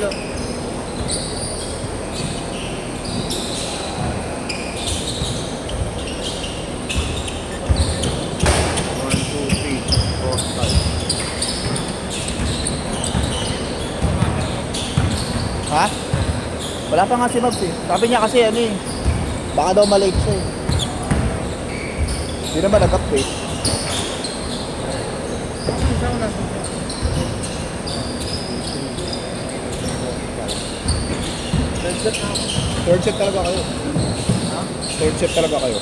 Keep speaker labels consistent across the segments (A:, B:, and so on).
A: Marlo.
B: Ha? Wala pa nga si Mabs eh. Sabi niya kasi ano eh, baka daw malate siya eh. Hindi naman nag-update. Third set talaga kayo. Ha? Third set talaga kayo.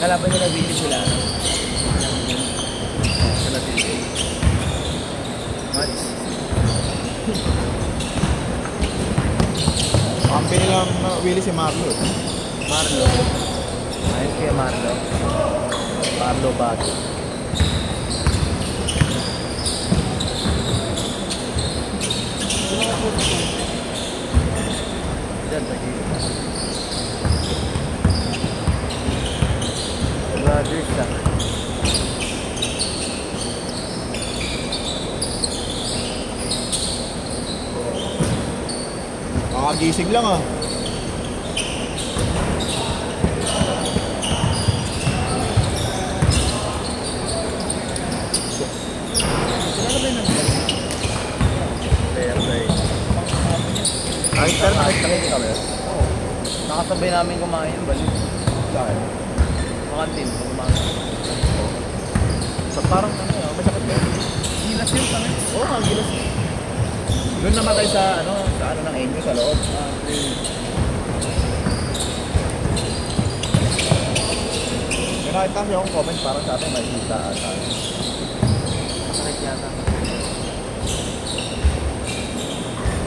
A: Kalaban nila Willie sila. Sila DJ. Mats.
B: Kampi nilang Willie si Marlo.
A: Marlo. Ayos kaya Marlo. Marlo Bato. Diyan lagi. Brothers lang.
B: Kakagising lang ah.
A: Ay, pero nakita kami. Oo. Nakasabay namin kumain yung balik.
B: Saan?
A: Makantin.
B: So parang ano yun, masakit ba yun?
A: Gilas yun kami.
B: Oo nga, gilas yun. Doon namatay sa ano ng inyo sa loob. May nakita kasi akong comment parang sa atin may hita ata.
A: Masakit yata.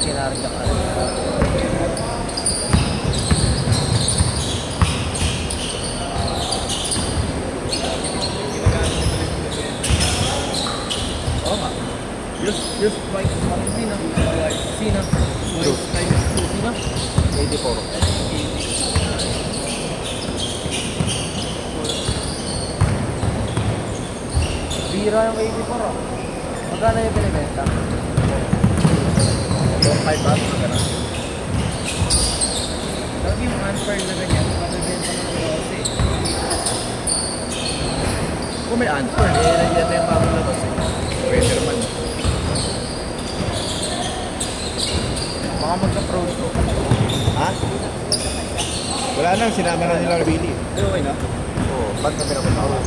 A: Kinarin ka ka.
B: Oo nga.
A: Just right Sina. Sina. Sina.
B: 84.
A: Bira yung 84 oh. Magkano yung binibenta?
B: 5 ba? Magkano?
A: Lagi yung unfair na ganyan, mabibenta mo ng Rossi.
B: Kung may answer, nandiyan na yung bagong labas eh. Pwede naman.
A: Baka magka-pros ko.
B: Ha? Wala na, sinama na nila Billy.
A: Okay na?
B: Oo, ba't na pinapunta?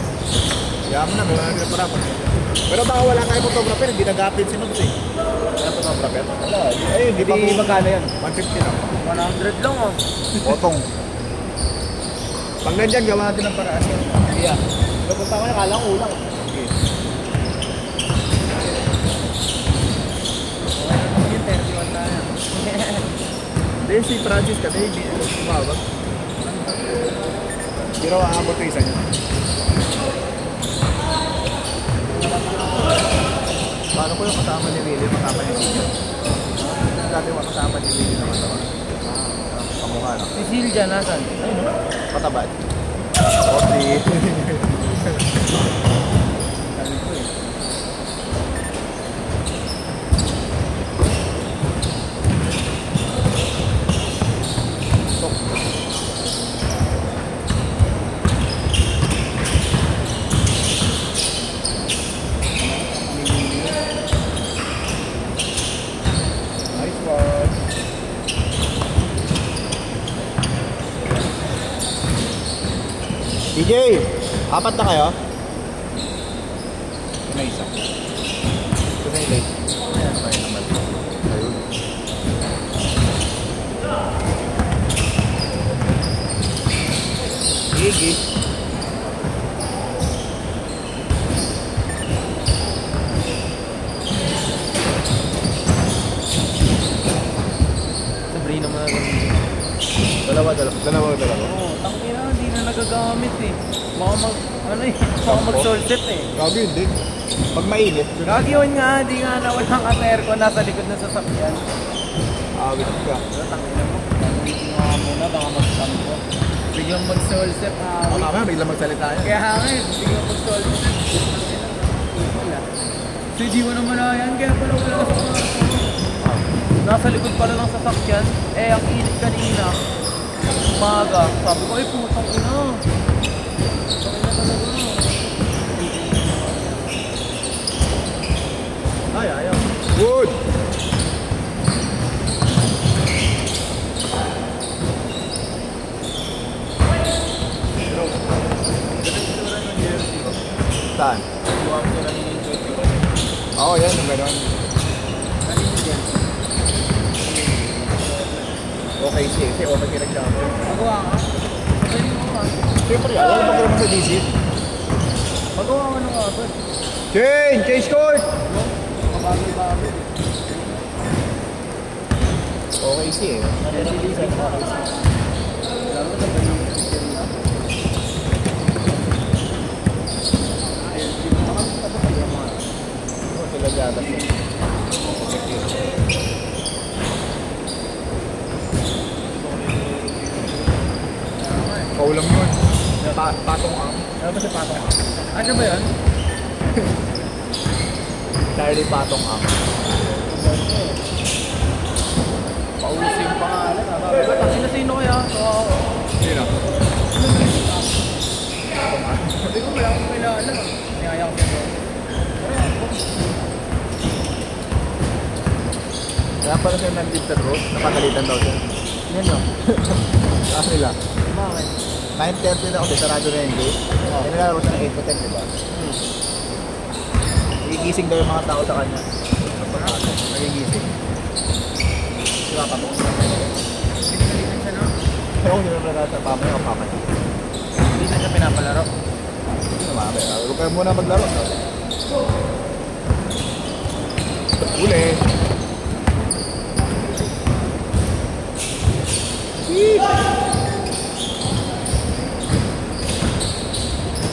B: Kaya mo na, wala na pinaparapan. Pero baka wala kayo photographer, hindi nag-update si Mabs eh. Wala photographer? Wala. Ayun, hindi pa
A: Hindi magkano yan?
B: 150 lang.
A: 100 lang oh.
B: Otong. Pag nandyan, gawa natin ng paraan.
A: Yeah. Napunta ko na, kala ko ulang.
B: Okay.
A: Yung 31 na yan.
B: Hindi, si Francis kasi, hindi sumabag. Pero aabot ko isa niya. Paano ko yung kasama ni Willie, kasama ni Willie? Dati yung kasama ni Willie naman naman. Pamukha na.
A: Si Silja, nasan?
B: Ayun, patabad. Oti. DJ, apat na kayo? Ito na isa. Ito na yung late. Ayan, tayo naman. Ayun. Gigi. Dalawa.
A: Oo, tangina, hindi na nagagamit eh. Baka mag-soul set eh.
B: Gabi hindi. Pag mainit,
A: Gagi yun nga, di nga na walang ka-aircon nasa likod ng sasakyan.
B: awit ka.
A: Pero tangina mo, gamitin mo nga muna, baka mag-sampo. Biglang mag-soul set na
B: Mamaya biglang magsalita yan.
A: Kaya hangin, biglang mag-soul set. Wala. So di mo naman na yan, kaya pala wala sa mga nasa likod pala ng sasakyan. Eh, ang init kanina. Umaga. Sabi ko, ay putang ina. Tangina talaga. Ay, ayaw.
B: Good! Saan? Oo, yan. Yung gano'n. Okay siya. Kasi okay siya nag-jumper.
A: Magawa ka? Pwede mo ka.
B: Siyempre, alam mo ba sa DC?
A: Magawa ka ng agad.
B: Change court!
A: Kabagay-bagay.
B: Okay siya eh.
A: Nalilisan ka. Lalo na ba yung system na?
B: Oo, sila gatas eh. Paulam yun. Patong ang.
A: Ano ba si Patong Ang? Ano ba yun?
B: Charlie Patong ang.
A: Pausin yung pangalan. Tangina sino kaya?
B: Sino?
A: Sabi ko wala akong kilala. Niyaya ko siya.
B: Kaya pala siya nandito sa road. Napagalitan daw siya.
A: Yan o.
B: Saan nila?
A: Bakit?
B: 9:30 na kasi sarado na yung gate. Kaya nilalaro siya ng 8 to 10, diba? Nagigising daw yung mga tao sa kanya. Nagigising. Diba pa mo?
A: Pinagalitan siya no?
B: Pero kung hindi na sa pamaya o pamaya.
A: Hindi na siya pinapalaro.
B: Hindi na mamaya. Huwag kayo muna maglaro. Uli.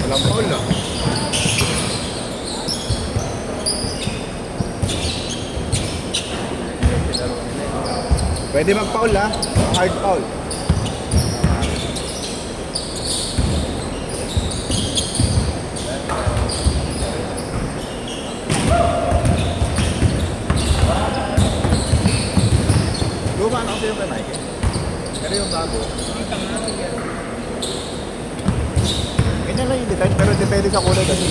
B: Walang foul na. Pwede mag-foul ha. Hard foul. Luma na kasi yung kay Mike. Pero yung bago. Ganyan lang yung design pero depende sa kulay kasi.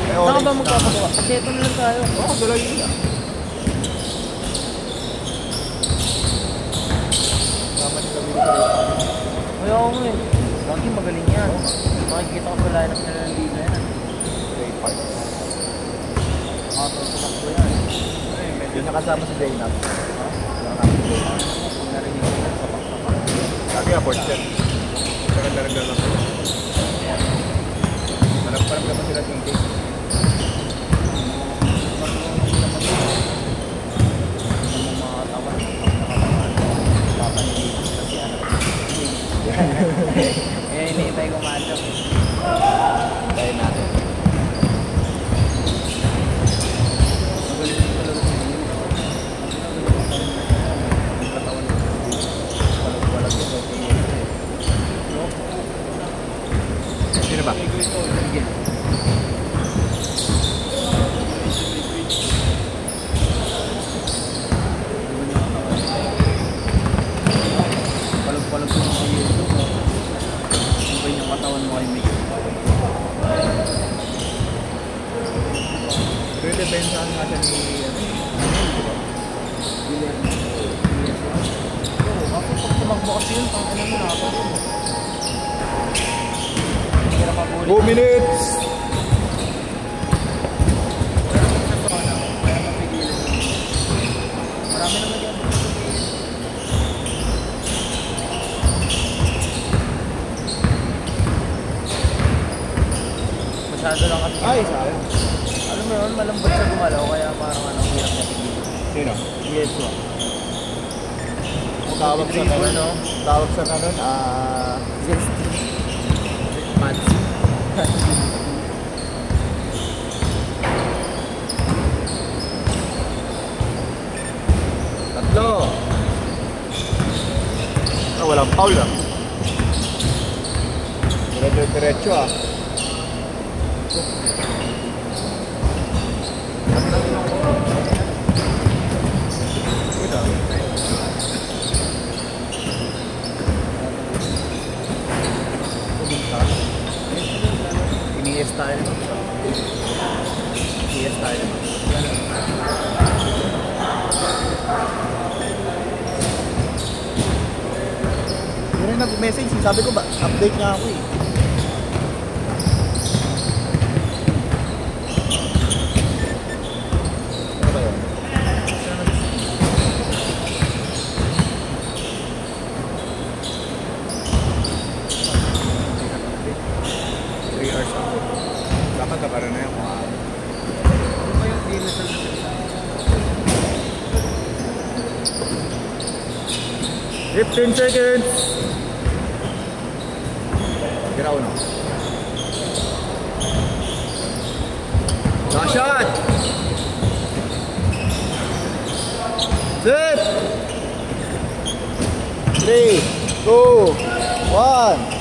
B: May
A: Saan ka
B: orange
A: ba
B: na.
A: magpapagawa? Kasi ito na lang tayo.
B: Oo, gulay yun lang. Tama nila dito sa
A: Kaya ako nga eh. Lagi magaling yan. Makikita ko sa lineup nila ng liga yan.
B: Great Park.
A: Tumakbo yan.
B: Yung nakasama si Jaynab.
A: Pag narinig ko yan sa paksapak.
B: Lagi abort siya. Naganda-randa lang. Parang naman sila yung game.
A: Eh, hinihintay ko matchup.
B: Tayo natin.
A: Magaling yung talaga si Dino. Ang katawan niya. Walang ito.
B: Sino ba?
A: Sige. Palag-palag ko sa iyo. Ano ba yung katawan mo kay May?
B: Pero depensahan nga siya ni...
A: Oo, kasi pag tumakbo kasi yun, pang ano mo na ako. Hindi na mabulit.
B: 2 minutes!
A: Marami naman yan. Masyado lang kasi.
B: Ay, sayang.
A: Alam mo yun, malambot siya gumalaw kaya parang ano, hirap niya tigil.
B: Sino?
A: Yes, wa.
B: Tawag sa ano? Tawag sa ano?
A: Fancy.
B: Tatlo. Ah, walang foul ah. Diretso ah. Iniis tayo naman. Iniis tayo naman. Yun rin nag-message. Sabi ko ba, update nga ako eh. Ano ba yun? Dapat ka para na yung mga
A: Ano ba yung dinasal na salita?
B: 15 seconds! Giraw no? Last shot! Set! 3, 2, 1